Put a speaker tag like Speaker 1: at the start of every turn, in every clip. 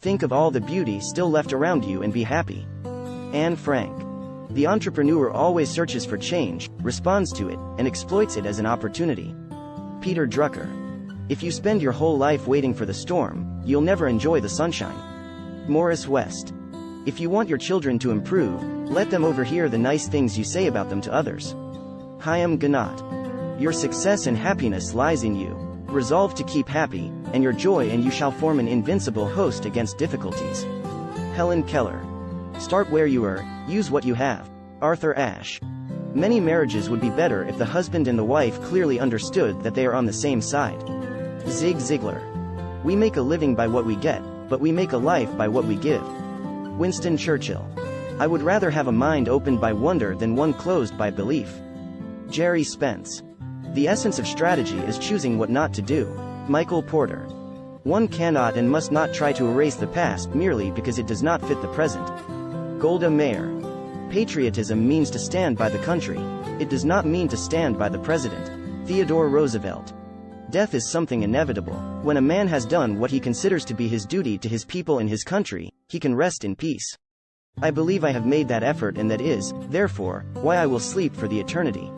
Speaker 1: Think of all the beauty still left around you and be happy. Anne Frank. The entrepreneur always searches for change, responds to it, and exploits it as an opportunity. Peter Drucker. If you spend your whole life waiting for the storm, you'll never enjoy the sunshine. Morris West. If you want your children to improve, let them overhear the nice things you say about them to others. Chaim Ganat. Your success and happiness lies in you. Resolve to keep happy, and your joy and you shall form an invincible host against difficulties. Helen Keller. Start where you are, use what you have. Arthur Ashe. Many marriages would be better if the husband and the wife clearly understood that they are on the same side. Zig Ziglar. We make a living by what we get, but we make a life by what we give. Winston Churchill. I would rather have a mind opened by wonder than one closed by belief. Jerry Spence. The essence of strategy is choosing what not to do. Michael Porter. One cannot and must not try to erase the past merely because it does not fit the present. Golda Meir. Patriotism means to stand by the country. It does not mean to stand by the president. Theodore Roosevelt. Death is something inevitable. When a man has done what he considers to be his duty to his people and his country, he can rest in peace. I believe I have made that effort, and that is, therefore, why I will sleep for the eternity.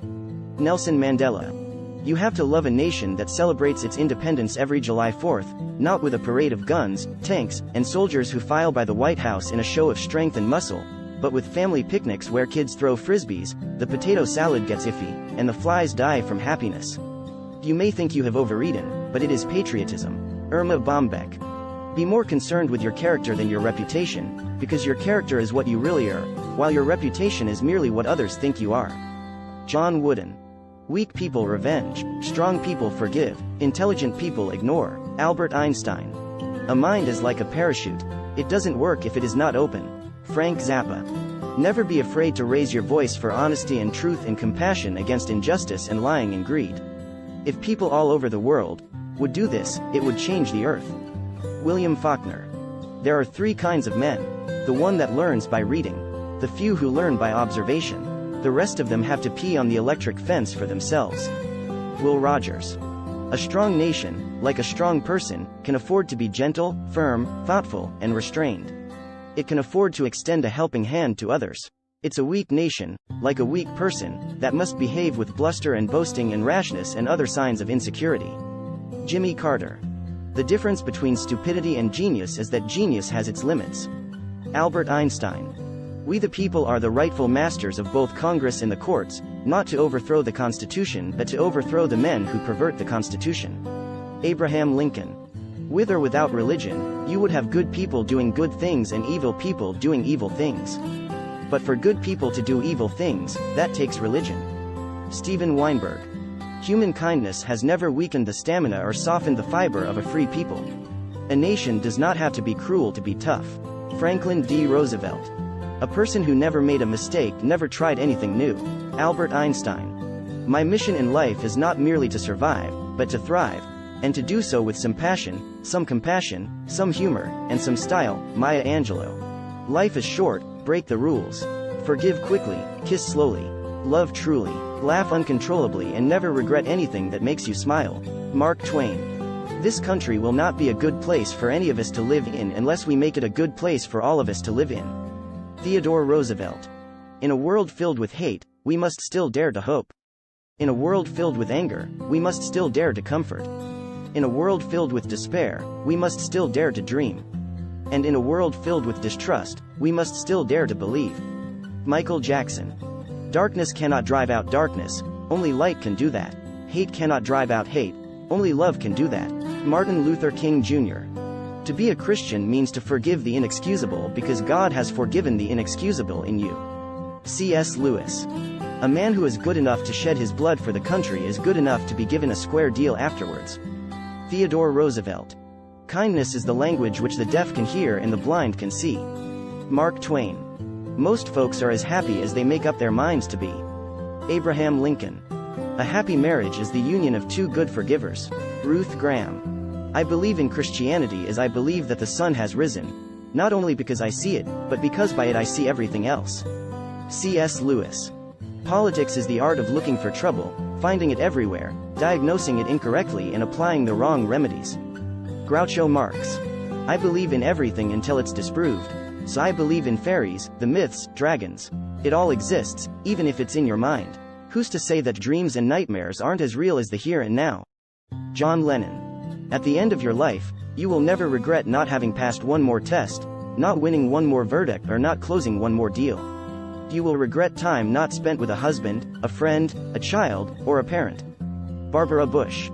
Speaker 1: Nelson Mandela. You have to love a nation that celebrates its independence every July 4th, not with a parade of guns, tanks, and soldiers who file by the White House in a show of strength and muscle, but with family picnics where kids throw frisbees, the potato salad gets iffy, and the flies die from happiness. You may think you have overeaten, but it is patriotism. Irma Bombeck. Be more concerned with your character than your reputation, because your character is what you really are, while your reputation is merely what others think you are. John Wooden. Weak people revenge, strong people forgive, intelligent people ignore. Albert Einstein. A mind is like a parachute. It doesn't work if it is not open. Frank Zappa. Never be afraid to raise your voice for honesty and truth and compassion against injustice and lying and greed. If people all over the world would do this, it would change the earth. William Faulkner. There are three kinds of men. The one that learns by reading. The few who learn by observation. The rest of them have to pee on the electric fence for themselves. Will Rogers. A strong nation, like a strong person, can afford to be gentle, firm, thoughtful, and restrained. It can afford to extend a helping hand to others. It's a weak nation, like a weak person, that must behave with bluster and boasting and rashness and other signs of insecurity. Jimmy Carter. The difference between stupidity and genius is that genius has its limits. Albert Einstein. We the people are the rightful masters of both Congress and the courts, not to overthrow the Constitution but to overthrow the men who pervert the Constitution. Abraham Lincoln. With or without religion, you would have good people doing good things and evil people doing evil things. But for good people to do evil things, that takes religion. Steven Weinberg. Human kindness has never weakened the stamina or softened the fiber of a free people. A nation does not have to be cruel to be tough. Franklin D. Roosevelt. A person who never made a mistake never tried anything new. Albert Einstein. My mission in life is not merely to survive, but to thrive, and to do so with some passion, some compassion, some humor, and some style. Maya Angelou. Life is short, break the rules. Forgive quickly, kiss slowly. Love truly, laugh uncontrollably and never regret anything that makes you smile. Mark Twain. This country will not be a good place for any of us to live in unless we make it a good place for all of us to live in. Theodore Roosevelt. In a world filled with hate, we must still dare to hope. In a world filled with anger, we must still dare to comfort. In a world filled with despair, we must still dare to dream. And in a world filled with distrust, we must still dare to believe. Michael Jackson. Darkness cannot drive out darkness, only light can do that. Hate cannot drive out hate, only love can do that. Martin Luther King Jr. To be a Christian means to forgive the inexcusable because God has forgiven the inexcusable in you. C.S. Lewis. A man who is good enough to shed his blood for the country is good enough to be given a square deal afterwards. Theodore Roosevelt. Kindness is the language which the deaf can hear and the blind can see. Mark Twain. Most folks are as happy as they make up their minds to be. Abraham Lincoln. A happy marriage is the union of two good forgivers. Ruth Graham. I believe in Christianity as I believe that the sun has risen, not only because I see it, but because by it I see everything else. C.S. Lewis. Politics is the art of looking for trouble, finding it everywhere, diagnosing it incorrectly and applying the wrong remedies. Groucho Marx. I believe in everything until it's disproved. So I believe in fairies, the myths, dragons. It all exists, even if it's in your mind. Who's to say that dreams and nightmares aren't as real as the here and now? John Lennon. At the end of your life, you will never regret not having passed one more test, not winning one more verdict, or not closing one more deal. You will regret time not spent with a husband, a friend, a child, or a parent. Barbara Bush.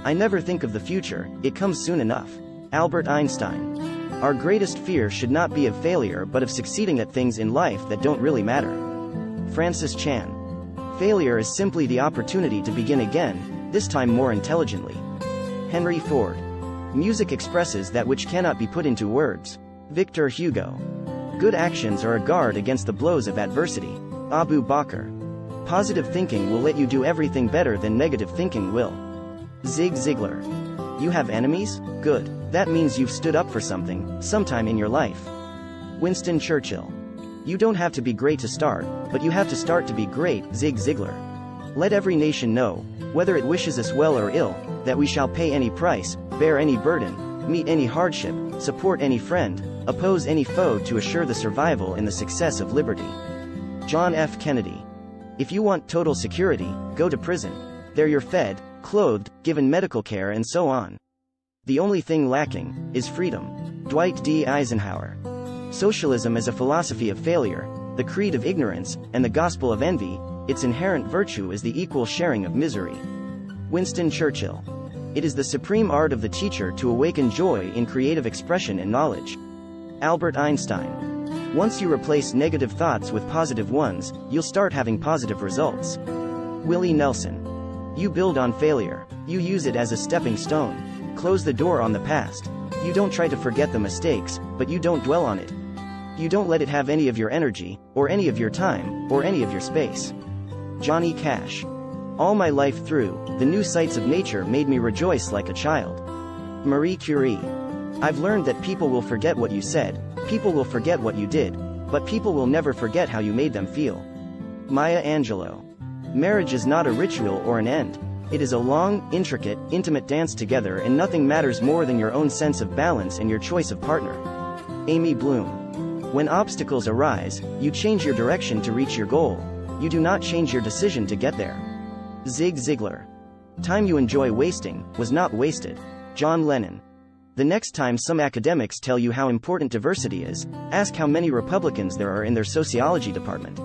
Speaker 1: I never think of the future, it comes soon enough. Albert Einstein. Our greatest fear should not be of failure but of succeeding at things in life that don't really matter. Francis Chan. Failure is simply the opportunity to begin again, this time more intelligently. Henry Ford. Music expresses that which cannot be put into words. Victor Hugo. Good actions are a guard against the blows of adversity. Abu Bakr. Positive thinking will let you do everything better than negative thinking will. Zig Ziglar. You have enemies? Good. That means you've stood up for something, sometime in your life. Winston Churchill. You don't have to be great to start, but you have to start to be great. Zig Ziglar. Let every nation know, whether it wishes us well or ill, that we shall pay any price, bear any burden, meet any hardship, support any friend, oppose any foe to assure the survival and the success of liberty. John F. Kennedy. If you want total security, go to prison. There you're fed, clothed, given medical care and so on. The only thing lacking is freedom. Dwight D. Eisenhower. Socialism is a philosophy of failure, the creed of ignorance, and the gospel of envy. Its inherent virtue is the equal sharing of misery. Winston Churchill. It is the supreme art of the teacher to awaken joy in creative expression and knowledge. Albert Einstein. Once you replace negative thoughts with positive ones, you'll start having positive results. Willie Nelson. You build on failure. You use it as a stepping stone. Close the door on the past. You don't try to forget the mistakes, but you don't dwell on it. You don't let it have any of your energy, or any of your time, or any of your space. Johnny Cash. All my life through, the new sights of nature made me rejoice like a child. Marie Curie. I've learned that people will forget what you said, people will forget what you did, but people will never forget how you made them feel. Maya Angelou. Marriage is not a ritual or an end. It is a long, intricate, intimate dance together, and nothing matters more than your own sense of balance and your choice of partner. Amy Bloom. When obstacles arise, you change your direction to reach your goal. You do not change your decision to get there. Zig Ziglar. Time you enjoy wasting was not wasted. John Lennon. The next time some academics tell you how important diversity is, ask how many Republicans there are in their sociology department.